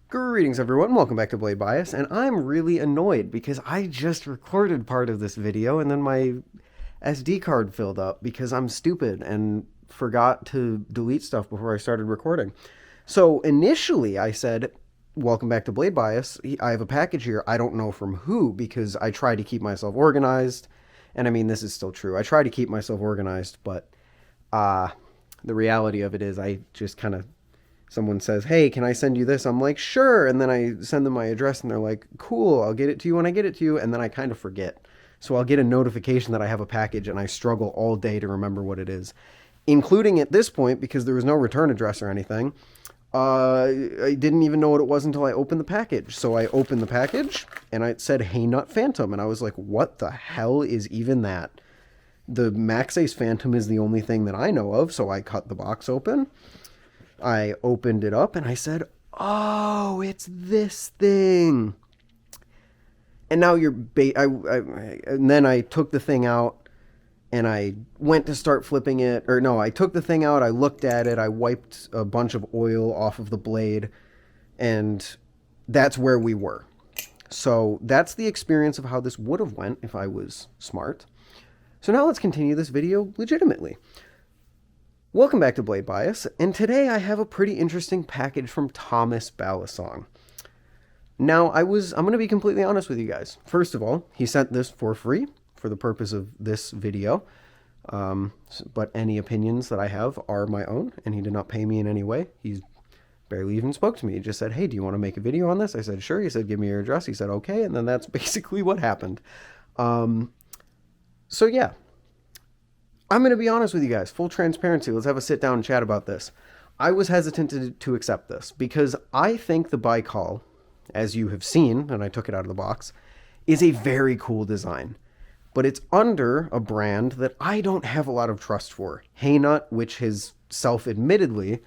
Greetings everyone, welcome back to Blade Bias, and I'm really annoyed because I just recorded part of this video and then my SD card filled up because I'm stupid and forgot to delete stuff before I started recording. So initially I said, welcome back to Blade Bias, I have a package here, I don't know from who because I try to keep myself organized, and I mean this is still true, I try to keep myself organized, but the reality of it is I just kind of someone says, hey, can I send you this? I'm like, sure. And then I send them my address and they're like, cool, I'll get it to you when I get it to you. And then I kind of forget. So I'll get a notification that I have a package and I struggle all day to remember what it is, including at this point, because there was no return address or anything. I didn't even know what it was until I opened the package. So I opened the package and it said, Hey Nut Phantom. And I was like, what the hell is even that? The Max Ace Phantom is the only thing that I know of. So I cut the box open. I opened it up and I said, oh, it's this thing. And now and then I took the thing out and I went to start flipping it. Or no, I took the thing out, I looked at it, I wiped a bunch of oil off of the blade, and that's where we were. So that's the experience of how this would have went if I was smart. So now let's continue this video legitimately. Welcome back to Blade Bias, and today I have a pretty interesting package from Thomas Balisong. Now, I'm going to be completely honest with you guys. First of all, he sent this for free for the purpose of this video, but any opinions that I have are my own, and he did not pay me in any way. He barely even spoke to me. He just said, hey, do you want to make a video on this? I said, sure. He said, give me your address. He said, okay, and then that's basically what happened. So yeah. I'm going to be honest with you guys, full transparency. Let's have a sit down and chat about this. I was hesitant to accept this because I think the Baikal, as you have seen, and I took it out of the box, is a very cool design. But it's under a brand that I don't have a lot of trust for. Hey Nut, which is self-admittedly,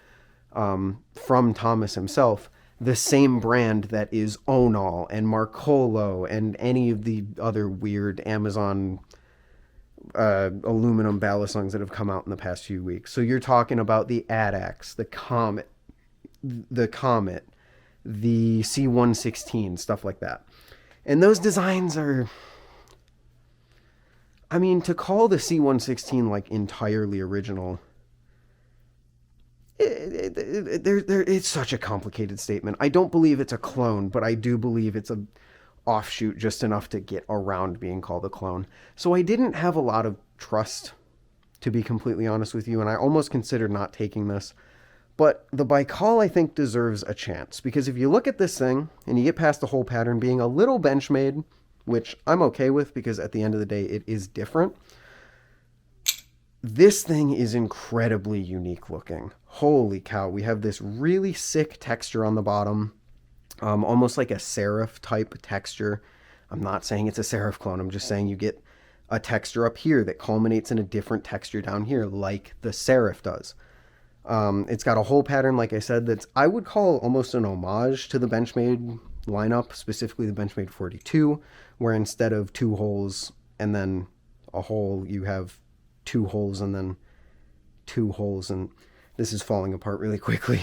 from Thomas himself, the same brand that is Onal and Marcolo and any of the other weird Amazon aluminum balisongs that have come out in the past few weeks. So you're talking about the Adax, the Comet, the C116, stuff like that. And those designs are, I mean, to call the C116 like entirely original, it's such a complicated statement. I don't believe it's a clone, but I do believe it's a offshoot just enough to get around being called a clone. So I didn't have a lot of trust, to be completely honest with you, and I almost considered not taking this. But the Baikal, I think, deserves a chance, because if you look at this thing and you get past the whole pattern being a little Benchmade, which I'm okay with because at the end of the day it is different, this thing is incredibly unique looking. Holy cow, we have this really sick texture on the bottom. Almost like a serif type texture. I'm not saying it's a serif clone. I'm just saying you get a texture up here that culminates in a different texture down here, like the serif does. It's got a whole pattern, like I said, that's I would call almost an homage to the Benchmade lineup, specifically the Benchmade 42, where instead of two holes and then a hole, you have two holes and then two holes, and this is falling apart really quickly.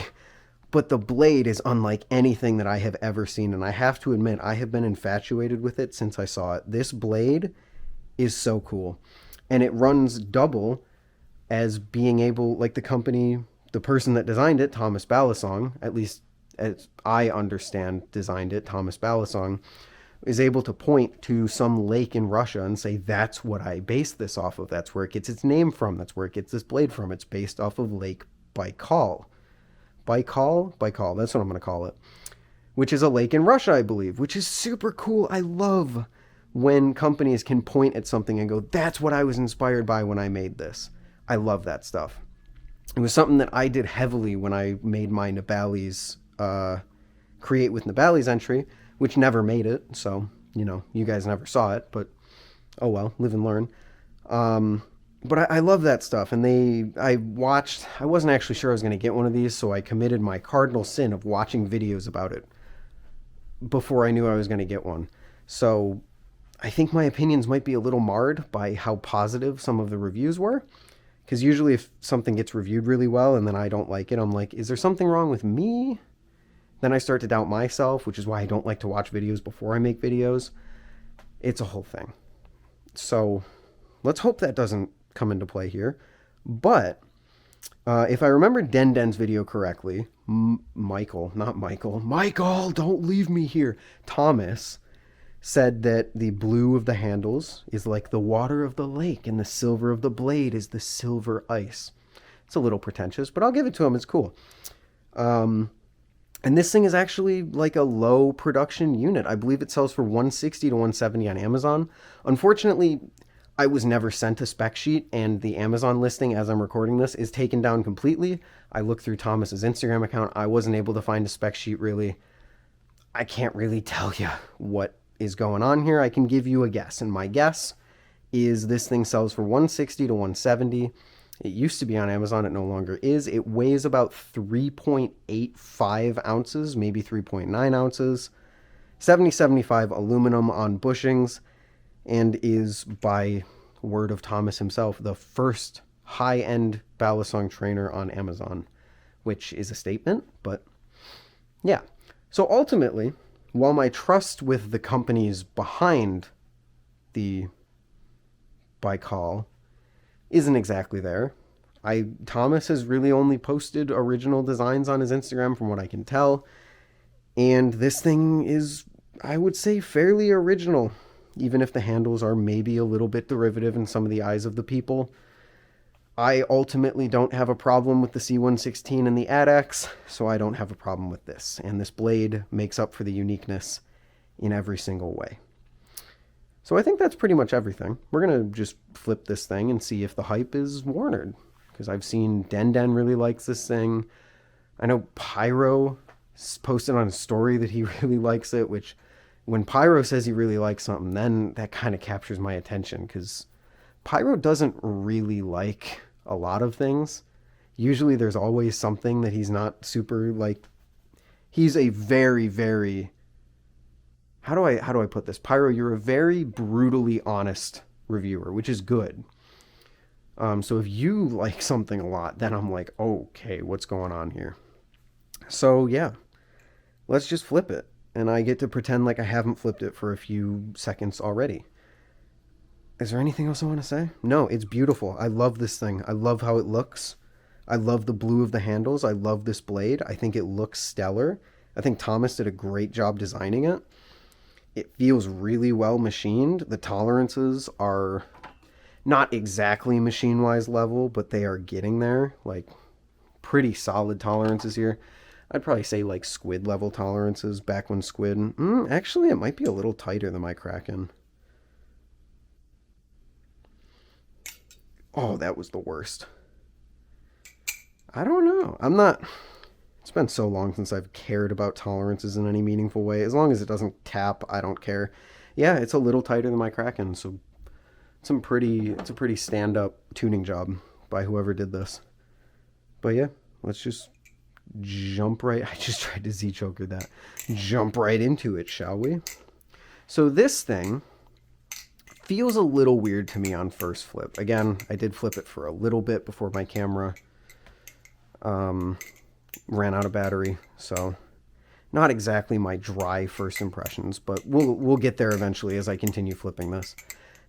But the blade is unlike anything that I have ever seen, and I have to admit, I have been infatuated with it since I saw it. This blade is so cool, and it runs double as being able, like the company, the person that designed it, Thomas Balisong, at least as I understand designed it, Thomas Balisong, is able to point to some lake in Russia and say, that's what I based this off of. That's where it gets its name from. That's where it gets this blade from. It's based off of Lake Baikal. Baikal, that's what I'm going to call it, which is a lake in Russia, I believe, which is super cool. I love when companies can point at something and go, that's what I was inspired by when I made this. I love that stuff. It was something that I did heavily when I made my Nibali's, Create with Nibali's entry, which never made it. So, you know, you guys never saw it, but oh well, live and learn. But I love that stuff, and I wasn't actually sure I was going to get one of these, so I committed my cardinal sin of watching videos about it before I knew I was going to get one. So I think my opinions might be a little marred by how positive some of the reviews were, because usually if something gets reviewed really well and then I don't like it, I'm like, is there something wrong with me? Then I start to doubt myself, which is why I don't like to watch videos before I make videos. It's a whole thing. So let's hope that doesn't come into play here. But if I remember Den's video correctly, Michael, don't leave me here. Thomas said that the blue of the handles is like the water of the lake and the silver of the blade is the silver ice. It's a little pretentious, but I'll give it to him. It's cool. And this thing is actually like a low production unit. I believe it sells for $160 to $170 on Amazon. Unfortunately, I was never sent a spec sheet, and the Amazon listing as I'm recording this is taken down completely. I looked through Thomas's Instagram account. I wasn't able to find a spec sheet really. I can't really tell you what is going on here. I can give you a guess, and my guess is this thing sells for $160 to $170. It used to be on Amazon. It no longer is. It weighs about 3.85 ounces, maybe 3.9 ounces. 70/75 aluminum on bushings, and is, by word of Thomas himself, the first high-end Balisong trainer on Amazon, which is a statement, but yeah. So ultimately, while my trust with the companies behind the Baikal isn't exactly there, Thomas has really only posted original designs on his Instagram from what I can tell, and this thing is, I would say, fairly original, even if the handles are maybe a little bit derivative in some of the eyes of the people. I ultimately don't have a problem with the C116 and the ADX, so I don't have a problem with this. And this blade makes up for the uniqueness in every single way. So I think that's pretty much everything. We're going to just flip this thing and see if the hype is warranted. Because I've seen Den really likes this thing. I know Pyro posted on his story that he really likes it, which when Pyro says he really likes something, then that kind of captures my attention, because Pyro doesn't really like a lot of things. Usually there's always something that he's not super like. He's a very, very, how do I put this? Pyro, you're a very brutally honest reviewer, which is good. So if you like something a lot, then I'm like, okay, what's going on here? So yeah, let's just flip it. And I get to pretend like I haven't flipped it for a few seconds already. Is there anything else I want to say? No, it's beautiful. I love this thing. I love how it looks. I love the blue of the handles. I love this blade. I think it looks stellar. I think Thomas did a great job designing it. It feels really well machined. The tolerances are not exactly machine-wise level, but they are getting there. Like, pretty solid tolerances here. I'd probably say like squid level tolerances back when squid. Actually, it might be a little tighter than my Kraken. Oh, that was the worst. I don't know. It's been so long since I've cared about tolerances in any meaningful way. As long as it doesn't tap, I don't care. Yeah, it's a little tighter than my Kraken, so it's a pretty stand-up tuning job by whoever did this. But yeah, let's just jump right. I just tried to Z-choker that. Jump right into it, shall we? So this thing feels a little weird to me on first flip. Again, I did flip it for a little bit before my camera ran out of battery, so not exactly my dry first impressions, but we'll get there eventually as I continue flipping this.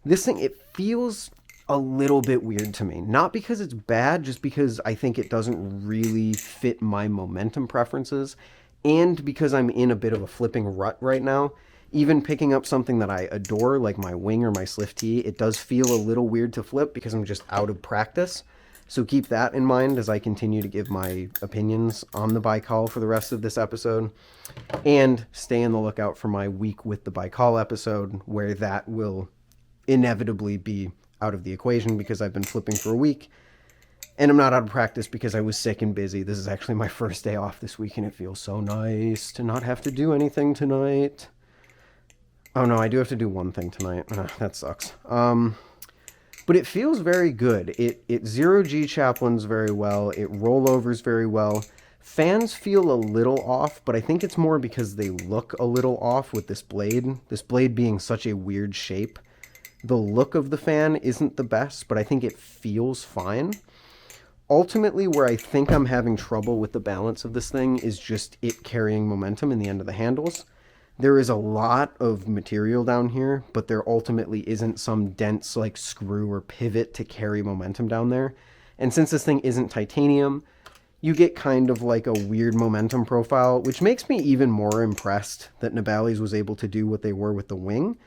This thing, it feels a little bit weird to me. Not because it's bad, just because I think it doesn't really fit my momentum preferences, and because I'm in a bit of a flipping rut right now. Even picking up something that I adore, like my wing or my Slift T, it does feel a little weird to flip because I'm just out of practice. So keep that in mind as I continue to give my opinions on the Baikal for the rest of this episode. And stay on the lookout for my week with the Baikal episode, where that will inevitably be out of the equation because I've been flipping for a week. And I'm not out of practice because I was sick and busy. This is actually my first day off this week, and it feels so nice to not have to do anything tonight. Oh no, I do have to do one thing tonight. That sucks. But it feels very good. It zero-G chaplains very well. It rollovers very well. Fans feel a little off, but I think it's more because they look a little off with this blade. This blade being such a weird shape. The look of the fan isn't the best, but I think it feels fine. Ultimately, where I think I'm having trouble with the balance of this thing is just it carrying momentum in the end of the handles. There is a lot of material down here, but there ultimately isn't some dense like screw or pivot to carry momentum down there. And since this thing isn't titanium, you get kind of like a weird momentum profile, which makes me even more impressed that Nibali's was able to do what they were with the wing.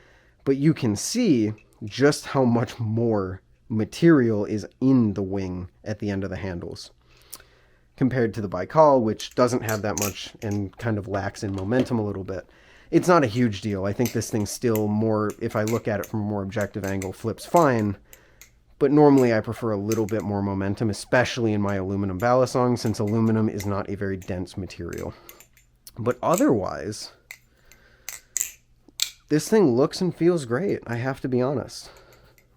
But you can see just how much more material is in the wing at the end of the handles compared to the Baikal, which doesn't have that much and kind of lacks in momentum a little bit. It's not a huge deal. I think this thing still more, if I look at it from a more objective angle, flips fine. But normally I prefer a little bit more momentum, especially in my aluminum Balisong, since aluminum is not a very dense material. But otherwise, this thing looks and feels great, I have to be honest.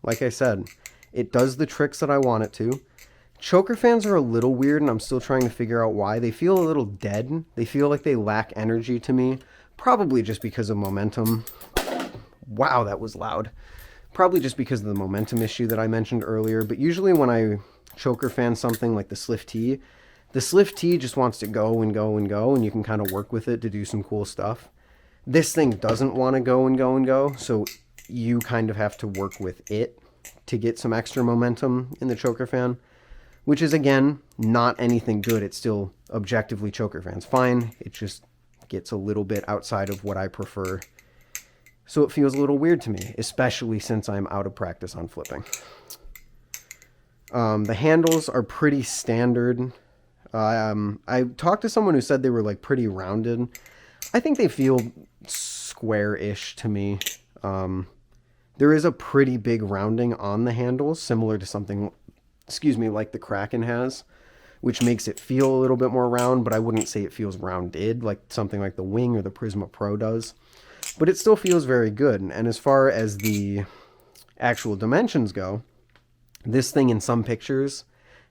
Like I said, it does the tricks that I want it to. Choker fans are a little weird, and I'm still trying to figure out why. They feel a little dead. They feel like they lack energy to me. Probably just because of momentum. Wow, that was loud. Probably just because of the momentum issue that I mentioned earlier. But usually when I choker fan something like the Slift T, the Slift T just wants to go and go and go, and you can kind of work with it to do some cool stuff. This thing doesn't want to go and go and go, so you kind of have to work with it to get some extra momentum in the choker fan, which is, again, not anything good. It's still objectively choker fans fine. It just gets a little bit outside of what I prefer. So it feels a little weird to me, especially since I'm out of practice on flipping. The handles are pretty standard. I talked to someone who said they were like pretty rounded. I think they feel square-ish to me. There is a pretty big rounding on the handles, similar to something, like the Kraken has, which makes it feel a little bit more round, but I wouldn't say it feels rounded like something like the Wing or the Prisma Pro does. But it still feels very good. And as far as the actual dimensions go, this thing in some pictures,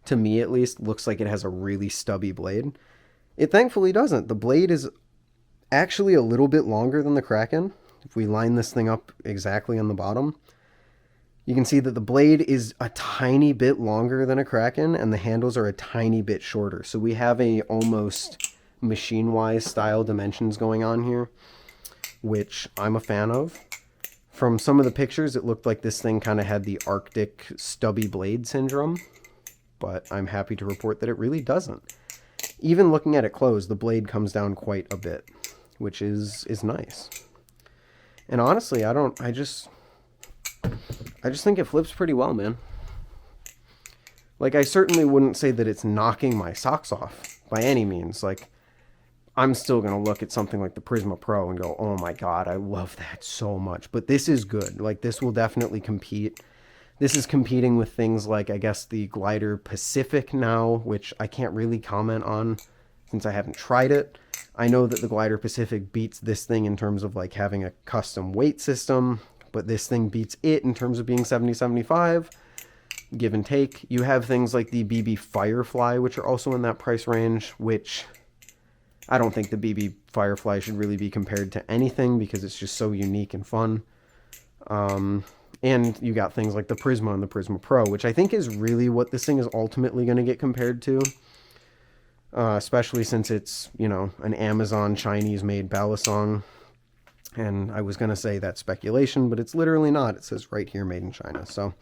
to me at least, looks like it has a really stubby blade. It thankfully doesn't. The blade is actually a little bit longer than the Kraken. If we line this thing up exactly on the bottom, you can see that the blade is a tiny bit longer than a Kraken, and the handles are a tiny bit shorter. So we have a almost machine-wise style dimensions going on here, which I'm a fan of. From some of the pictures, it looked like this thing kind of had the Arctic stubby blade syndrome, but I'm happy to report that it really doesn't. Even looking at it closed, the blade comes down quite a bit, which is nice. And honestly, I just think it flips pretty well, man. Like, I certainly wouldn't say that it's knocking my socks off by any means. Like, I'm still going to look at something like the Prisma Pro and go, oh my God, I love that so much. But this is good. Like, this will definitely compete. This is competing with things like, I guess, the Glider Pacific now, which I can't really comment on since I haven't tried it. I know that the Glider Pacific beats this thing in terms of like having a custom weight system, but this thing beats it in terms of being 70-75, give and take. You have things like the BB Firefly, which are also in that price range, which I don't think the BB Firefly should really be compared to anything because it's just so unique and fun. And you got things like the Prisma and the Prisma Pro, which I think is really what this thing is ultimately going to get compared to. Especially since it's, an Amazon Chinese-made Balisong. And I was going to say that's speculation, but it's literally not. It says right here, made in China. So,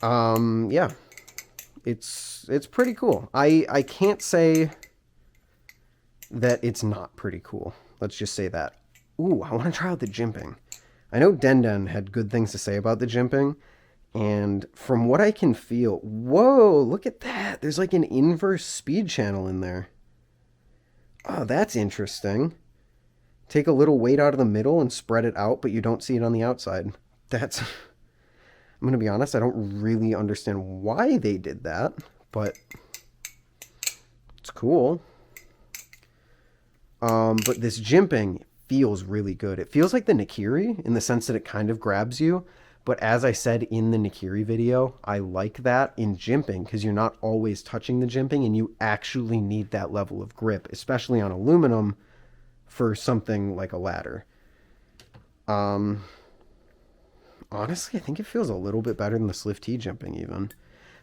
yeah. It's pretty cool. I can't say that it's not pretty cool. Let's just say that. Ooh, I want to try out the jimping. I know Den had good things to say about the jimping. And from what I can feel, whoa, look at that. There's like an inverse speed channel in there. Oh, that's interesting. Take a little weight out of the middle and spread it out, but you don't see it on the outside. I'm going to be honest, I don't really understand why they did that, but it's cool. But this jimping feels really good. It feels like the Nikiri in the sense that it kind of grabs you. But as I said in the Nikiri video, I like that in jimping because you're not always touching the jimping and you actually need that level of grip, especially on aluminum for something like a ladder. Honestly, I think it feels a little bit better than the Slift T jimping even.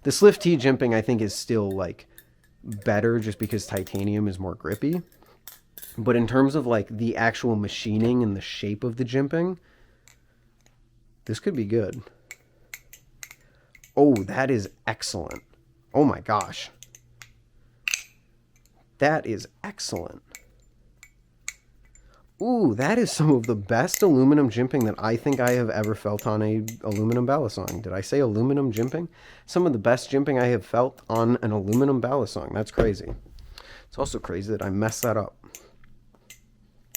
The Slift T jimping, I think, is still, like, better just because titanium is more grippy. But in terms of, like, the actual machining and the shape of the jimping, this could be good. Oh, that is excellent. Oh my gosh. That is excellent. Ooh, that is some of the best aluminum jimping that I think I have ever felt on a aluminum balisong. Did I say aluminum jimping? Some of the best jimping I have felt on an aluminum balisong. That's crazy. It's also crazy that I messed that up.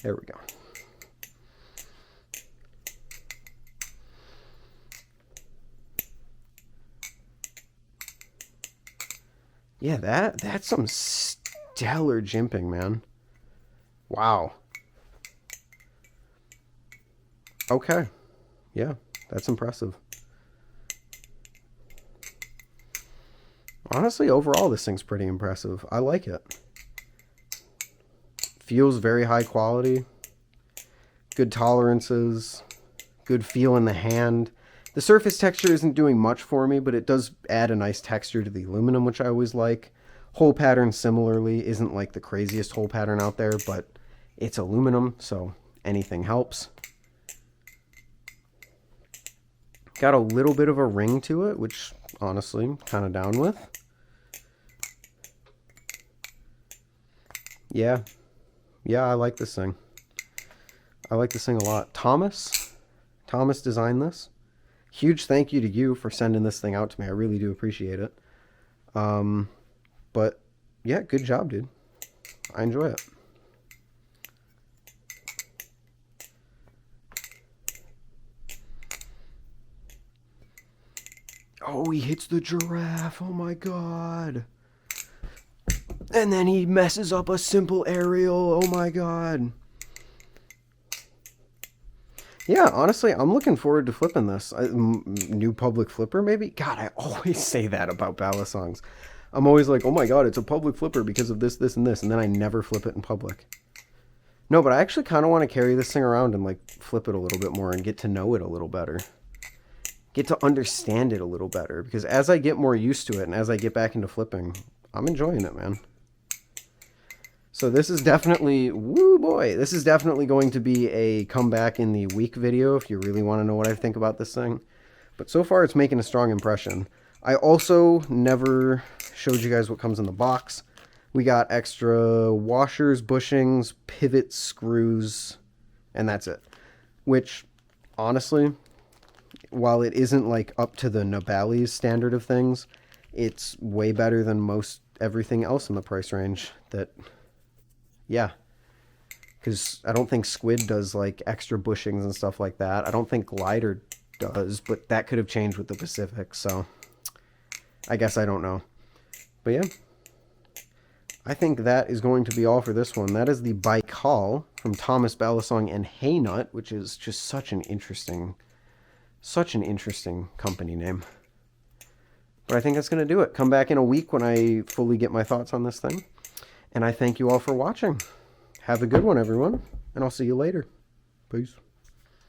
There we go. Yeah, that's some stellar jimping, man. Wow. Okay. Yeah, that's impressive. Honestly, overall, this thing's pretty impressive. I like it. Feels very high quality. Good tolerances. Good feel in the hand. The surface texture isn't doing much for me, but it does add a nice texture to the aluminum, which I always like. Hole pattern, similarly, isn't like the craziest hole pattern out there, but it's aluminum, so anything helps. Got a little bit of a ring to it, which honestly I'm kind of down with. Yeah, I like this thing. I like this thing a lot. Thomas designed this. Huge thank you to you for sending this thing out to me. I really do appreciate it. But yeah, good job, dude. I enjoy it. Oh, he hits the giraffe. Oh my god. And then he messes up a simple aerial. Oh my god. Yeah, honestly, I'm looking forward to flipping this. New public flipper, maybe? God, I always say that about balisongs. I'm always like, oh my god, it's a public flipper because of this, this, and this. And then I never flip it in public. No, but I actually kind of want to carry this thing around and like flip it a little bit more and get to know it a little better. Get to understand it a little better. Because as I get more used to it and as I get back into flipping, I'm enjoying it, man. So this is definitely, woo boy, this is definitely going to be a comeback in the week video if you really want to know what I think about this thing. But so far it's making a strong impression. I also never showed you guys what comes in the box. We got extra washers, bushings, pivot screws, and that's it. Which, honestly, while it isn't like up to the Nobali's standard of things, it's way better than most everything else in the price range that... Yeah, because I don't think Squid does like extra bushings and stuff like that. I don't think Glider does, but that could have changed with the Pacific, so I guess I don't know. But yeah, I think that is going to be all for this one. That is the Baikal from Thomas Balisong and Haynut, which is just such an interesting company name. But I think that's going to do it. Come back in a week when I fully get my thoughts on this thing. And I thank you all for watching. Have a good one, everyone. And I'll see you later. Peace.